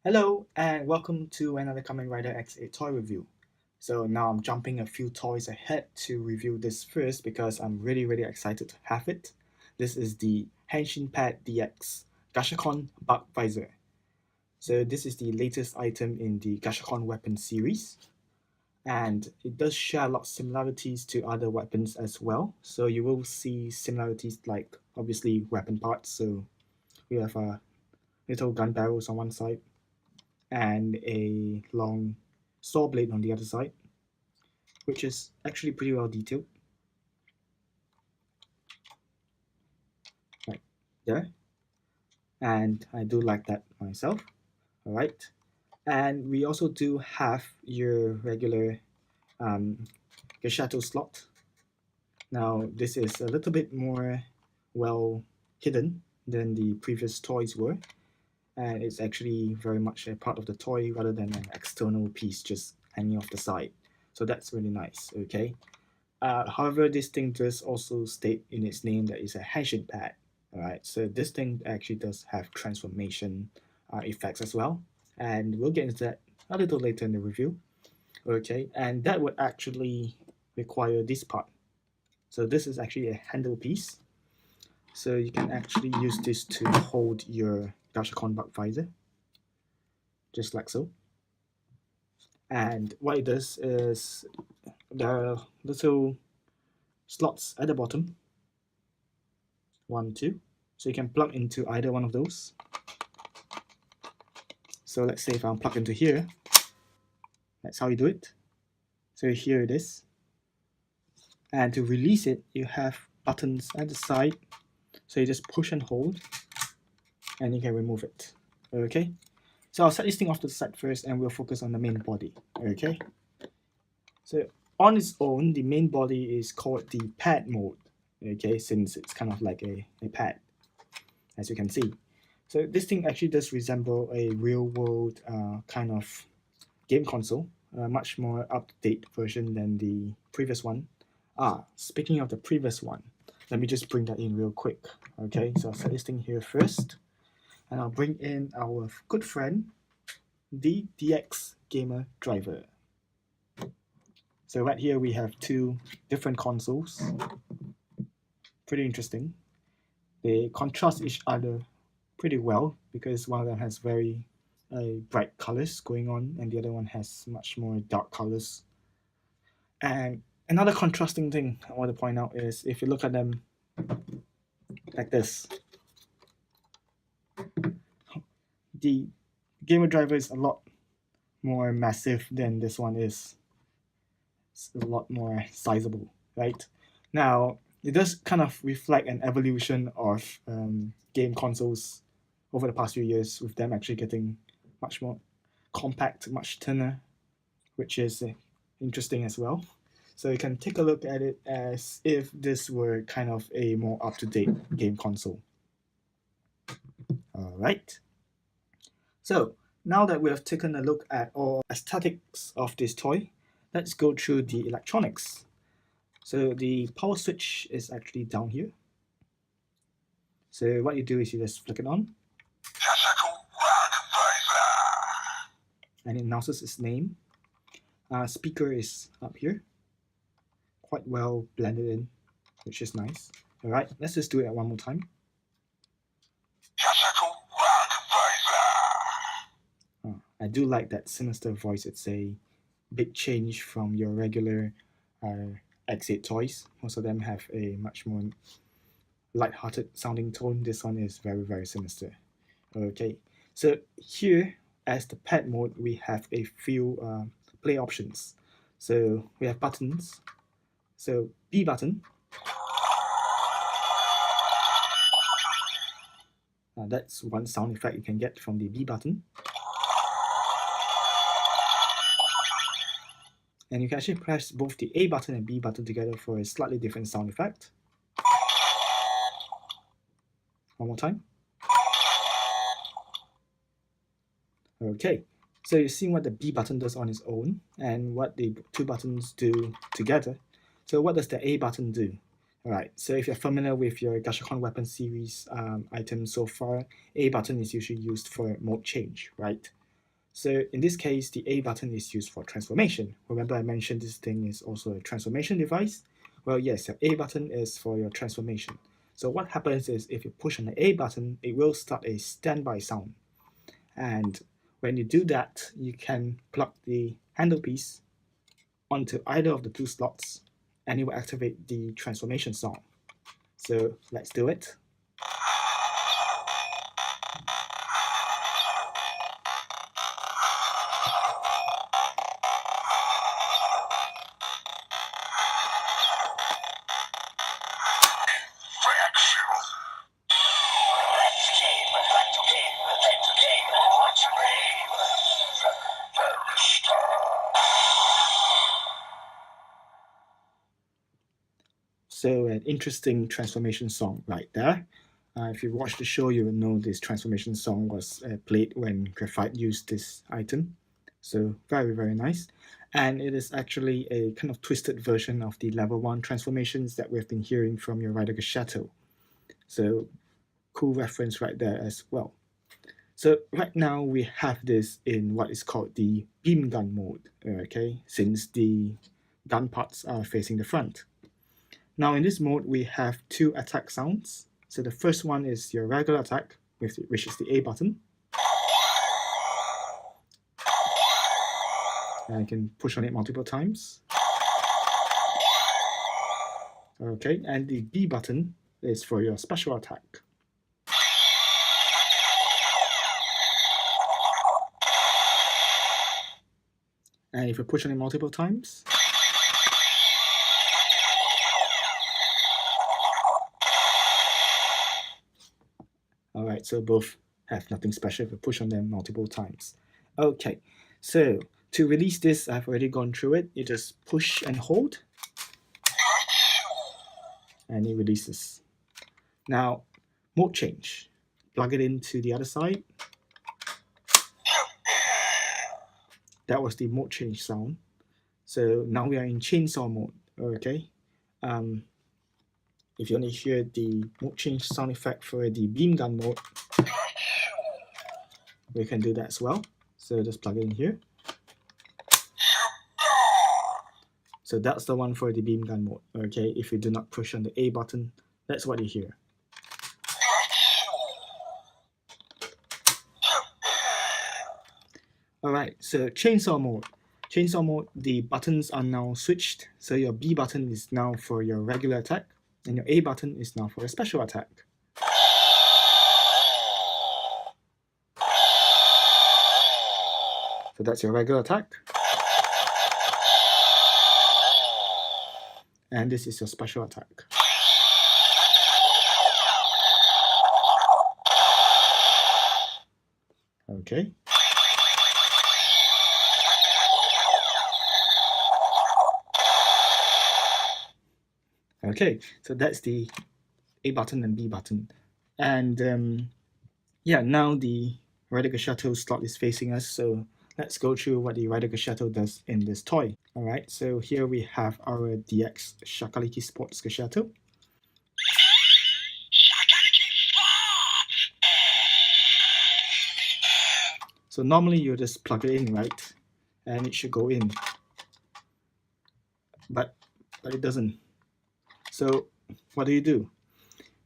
Hello and welcome to another Kamen Rider X8 toy review. So now I'm jumping a few toys ahead to review this first because I'm really excited to have it. This is the Henshin Pad DX Gashacon Bugvisor. So this is the latest item in the Gashacon weapon series, and it does share a lot of similarities to other weapons as well. So you will see similarities like obviously weapon parts. So we have little gun barrels on one side and a long saw blade on the other side, which is actually pretty well detailed. Right there. And I do like that myself. Alright. And we also do have your regular um, Gashacon slot. Now, this is a little bit more well hidden than the previous toys were, and it's actually very much a part of the toy rather than an external piece just hanging off the side. So that's really nice, okay? However, this thing does also state in its name that it's a Henshin pad. Alright, so this thing actually does have transformation effects as well, and we'll get into that a little later in the review. Okay, and that would actually require this part. So this is actually a handle piece. So you can actually use this to hold your Gashacon Bugvisor, just like so. And what it does is there are little slots at the bottom, 1, 2. So you can plug into either one of those. So let's say if I'm plugged into here, that's how you do it. So here it is. And to release it, you have buttons at the side. So you just push and hold, and you can remove it. Okay. So I'll set this thing off to the side first, and we'll focus on the main body. Okay. So on its own, the main body is called the pad mode. Okay, since it's kind of like a pad, as you can see. So this thing actually does resemble a real-world kind of game console, a much more up-to-date version than the previous one. Speaking of the previous one, let me just bring that in real quick. Okay, so I'll set this thing here first, and I'll bring in our good friend, the DX Gamer Driver. So right here we have two different consoles. Pretty interesting. They contrast each other pretty well because one of them has very bright colors going on and the other one has much more dark colors. And another contrasting thing I want to point out is if you look at them like this, the gamer driver is a lot more massive than this one is. It's a lot more sizable, right? Now, it does kind of reflect an evolution of game consoles over the past few years, with them actually getting much more compact, much thinner, which is interesting as well. So you can take a look at it as if this were kind of a more up-to-date game console. All right. So now that we have taken a look at all aesthetics of this toy, let's go through the electronics. So the power switch is actually down here. So what you do is you just flick it on, and it announces its name. Speaker is up here, quite well blended in, which is nice. All right, let's just do it one more time. I do like that sinister voice. It's a big change from your regular X8 toys. Most of them have a much more light-hearted sounding tone. This one is very sinister. Okay, so here as the pad mode, we have a few play options. So we have buttons. So B button. That's one sound effect you can get from the B button. And you can actually press both the A button and B button together for a slightly different sound effect. One more time. Okay, so you've seen what the B button does on its own and what the two buttons do together. So what does the A button do? Alright, so if you're familiar with your Gashacon weapon series items so far, A button is usually used for mode change, right? So in this case, the A button is used for transformation. Remember I mentioned this thing is also a transformation device? Well, yes, the A button is for your transformation. So what happens is if you push on the A button, it will start a standby sound. And when you do that, you can plug the handle piece onto either of the two slots and it will activate the transformation song. So let's do it. So an interesting transformation song right there. If you watch the show, you will know this transformation song was played when Graphite used this item. So very, very nice. And it is actually a kind of twisted version of the level 1 transformations that we've been hearing from your Rider Gashacon. So cool reference right there as well. So right now we have this in what is called the beam gun mode, okay, since the gun parts are facing the front. Now in this mode, we have two attack sounds. So the first one is your regular attack, which is the A button. And you can push on it multiple times. Okay, and the B button is for your special attack. And if you push on it multiple times, all right, so both have nothing special if you push on them multiple times. Okay, so to release this, I've already gone through it. You just push and hold, and it releases. Now, mode change. Plug it into the other side. That was the mode change sound. So now we are in chainsaw mode, okay? If you want to hear the mode change sound effect for the beam gun mode, we can do that as well. So just plug it in here. So that's the one for the beam gun mode, okay? If you do not push on the A button, that's what you hear. Alright, so chainsaw mode. Chainsaw mode, the buttons are now switched. So your B button is now for your regular attack, and your A button is now for a special attack. So that's your regular attack. And this is your special attack. Okay. Okay, so that's the A button and B button. And yeah, now the Rider Gashacon slot is facing us, so let's go through what the Rider Gashacon does in this toy. Alright, so here we have our DX Shakaliki Sports Gashacon. So normally you just plug it in, right? And it should go in. But it doesn't. So what do?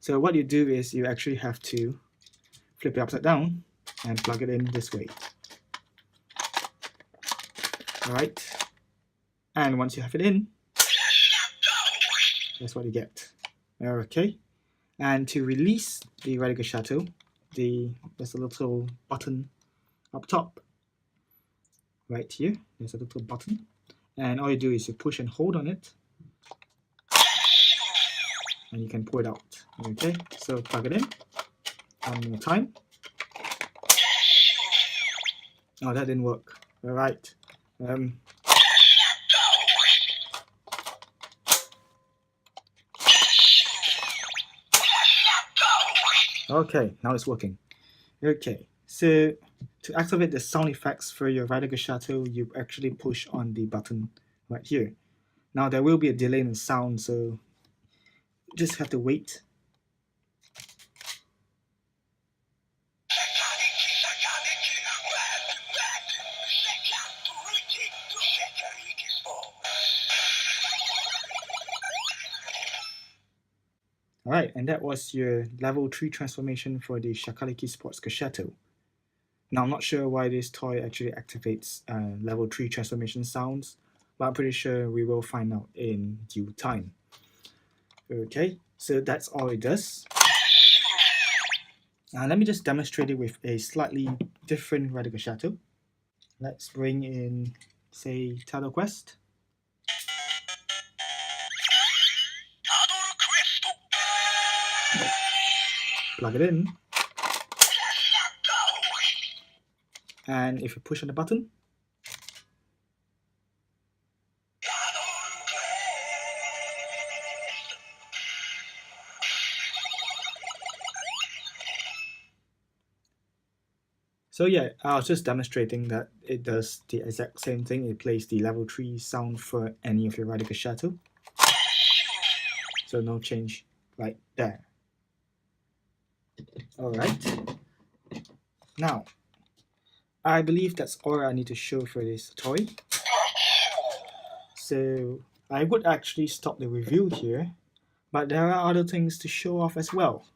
So what you do is you actually have to flip it upside down and plug it in this way. Alright. And once you have it in, that's what you get. Okay. And to release the Rider Gashacon, there's a little button up top. Right here, there's a little button. And all you do is you push and hold on it. And you can pull it out. Okay, so plug it in. One more time. Oh, that didn't work. Alright. Okay, now it's working. Okay, so to activate the sound effects for your Rider Gashacon, you actually push on the button right here. Now there will be a delay in the sound, so you just have to wait. Alright, and that was your level 3 transformation for the Shakaliki Sports Gashacon. Now, I'm not sure why this toy actually activates level 3 transformation sounds, but I'm pretty sure we will find out in due time. Okay, so that's all it does. Let me just demonstrate it with a slightly different Radical Shadow. Let's bring in, say, Title Quest. Plug it in. And if you push on the button, so yeah, I was just demonstrating that it does the exact same thing. It plays the level 3 sound for any of your Radical Shadow. So no change right there. Alright. Now, I believe that's all I need to show for this toy. So I would actually stop the review here, but there are other things to show off as well.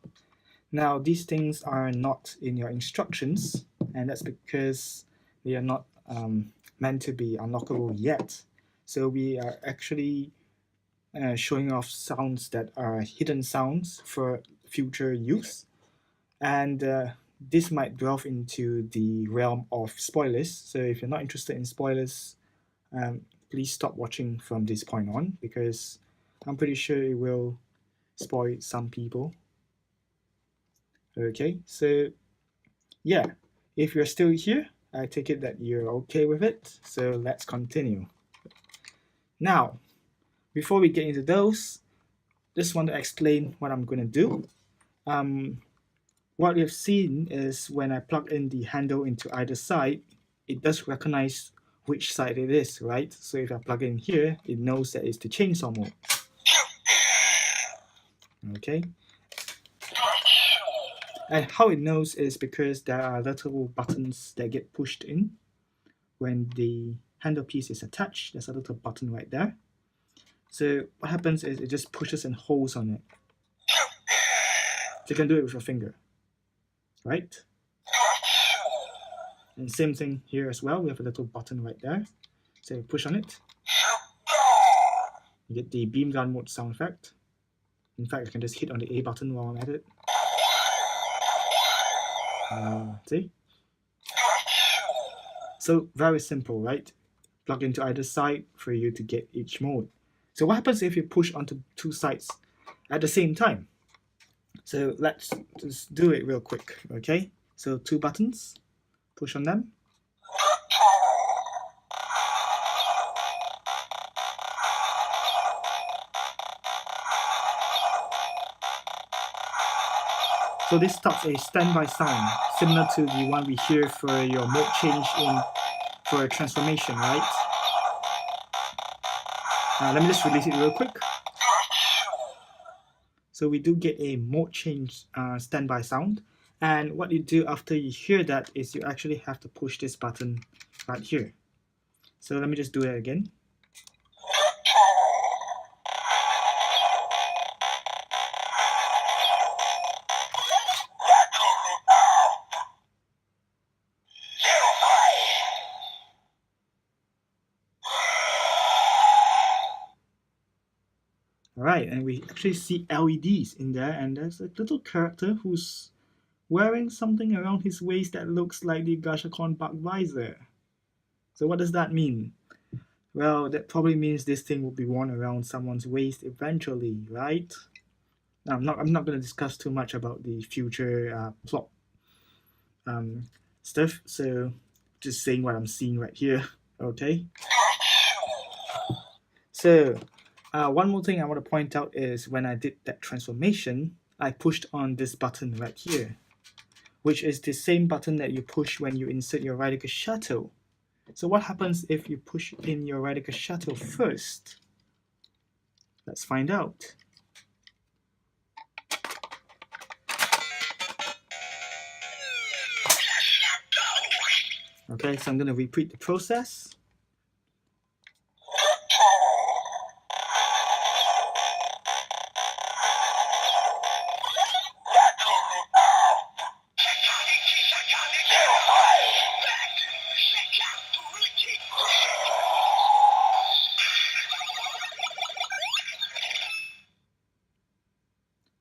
Now, these things are not in your instructions, and that's because they are not meant to be unlockable yet. So we are actually showing off sounds that are hidden sounds for future use. And this might delve into the realm of spoilers. So if you're not interested in spoilers, please stop watching from this point on, because I'm pretty sure it will spoil some people. Okay, so yeah, if you're still here, I take it that you're okay with it. So let's continue. Now, before we get into those, just want to explain what I'm going to do. What we've seen is when I plug in the handle into either side, it does recognize which side it is, right? So if I plug in here, it knows that it's the chainsaw mode. Okay. And how it knows is because there are little buttons that get pushed in when the handle piece is attached. There's a little button right there. So what happens is it just pushes and holds on it. So you can do it with your finger, right? And same thing here as well. We have a little button right there. So you push on it. You get the beam gun mode sound effect. In fact, I can just hit on the A button while I'm at it. See? So very simple, right? Plug into either side for you to get each mode. So what happens if you push onto two sides at the same time? So let's just do it real quick, okay? So two buttons, push on them. So this starts a standby sound, similar to the one we hear for your mode change for a transformation, right? Let me just release it real quick. So we do get a mode change standby sound. And what you do after you hear that is you actually have to push this button right here. So let me just do it again. Alright, and we actually see LEDs in there, and there's a little character who's wearing something around his waist that looks like the Gashacon Bugvisor. So what does that mean? Well, that probably means this thing will be worn around someone's waist eventually, right? Now, I'm not going to discuss too much about the future plot stuff, so just saying what I'm seeing right here, okay? So, one more thing I want to point out is when I did that transformation, I pushed on this button right here, which is the same button that you push when you insert your Radical Shadow. So what happens if you push in your Radical Shadow first? Let's find out. Okay, so I'm going to repeat the process.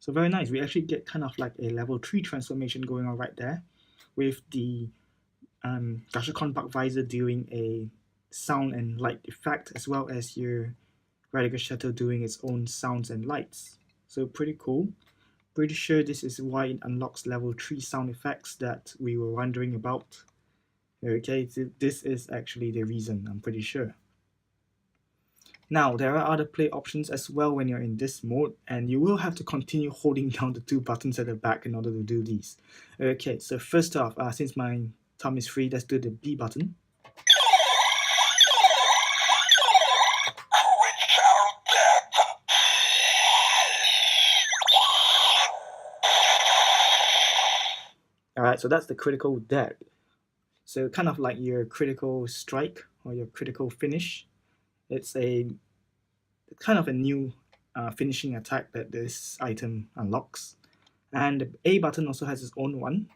So very nice. We actually get kind of like a level 3 transformation going on right there, with the Gashacon Bugvisor doing a sound and light effect, as well as your Radical Shadow doing its own sounds and lights. So pretty cool. Pretty sure this is why it unlocks level 3 sound effects that we were wondering about. Okay, this is actually the reason, I'm pretty sure. Now, there are other play options as well when you're in this mode, and you will have to continue holding down the 2 buttons at the back in order to do these. Okay, so first off, since my thumb is free, let's do the B button. Alright, so that's the critical dead. So kind of like your critical strike or your critical finish. It's a kind of a new finishing attack that this item unlocks. And the A button also has its own one.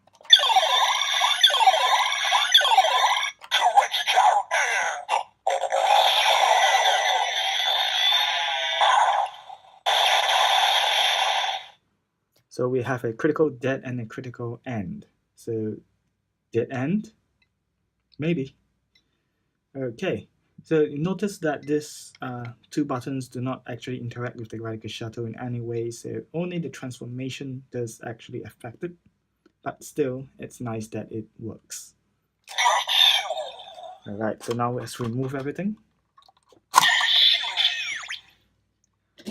So we have a critical dead and a critical end. So dead end, maybe. Okay, so you notice that these 2 buttons do not actually interact with the Radical Shadow in any way, so only the transformation does actually affect it, but still, it's nice that it works. Alright, so now let's remove everything.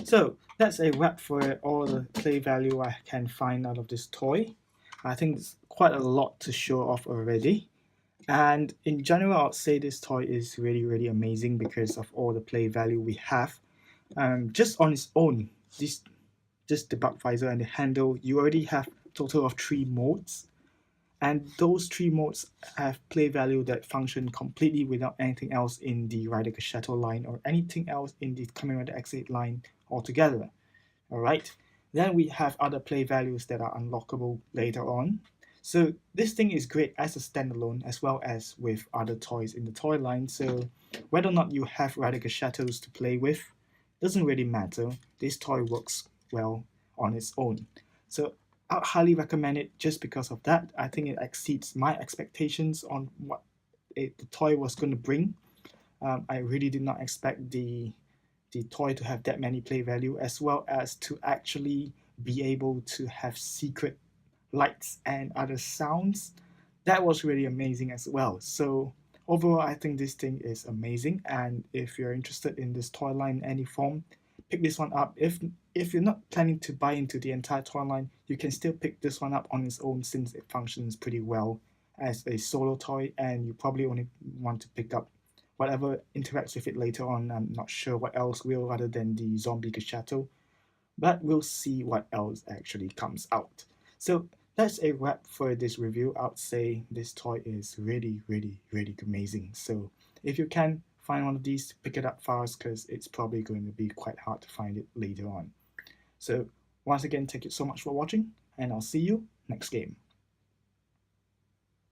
So that's a wrap for all the play value I can find out of this toy. I think it's quite a lot to show off already. And in general, I'd say this toy is really amazing because of all the play value we have. Just on its own, just the Bugvisor and the handle, you already have a total of 3 modes. And those 3 modes have play value that function completely without anything else in the Radical Shadow line or anything else in the Kamen Rider X8 line altogether. Alright, then we have other play values that are unlockable later on. So this thing is great as a standalone as well as with other toys in the toy line. So whether or not you have Radical Shadows to play with doesn't really matter. This toy works well on its own. So I highly recommend it just because of that. I think it exceeds my expectations on what the toy was going to bring. I really did not expect the toy to have that many play value, as well as to actually be able to have secret lights and other sounds. That was really amazing as well. So overall, I think this thing is amazing, and if you're interested in this toy line in any form, pick this one up. If you're not planning to buy into the entire toy line, you can still pick this one up on its own since it functions pretty well as a solo toy, and you probably only want to pick up whatever interacts with it later on. I'm not sure what else will other than the zombie Gashacon, but we'll see what else actually comes out. So that's a wrap for this review. I would say this toy is really amazing. So if you can find one of these, pick it up fast because it's probably going to be quite hard to find it later on. So once again, thank you so much for watching, and I'll see you next game.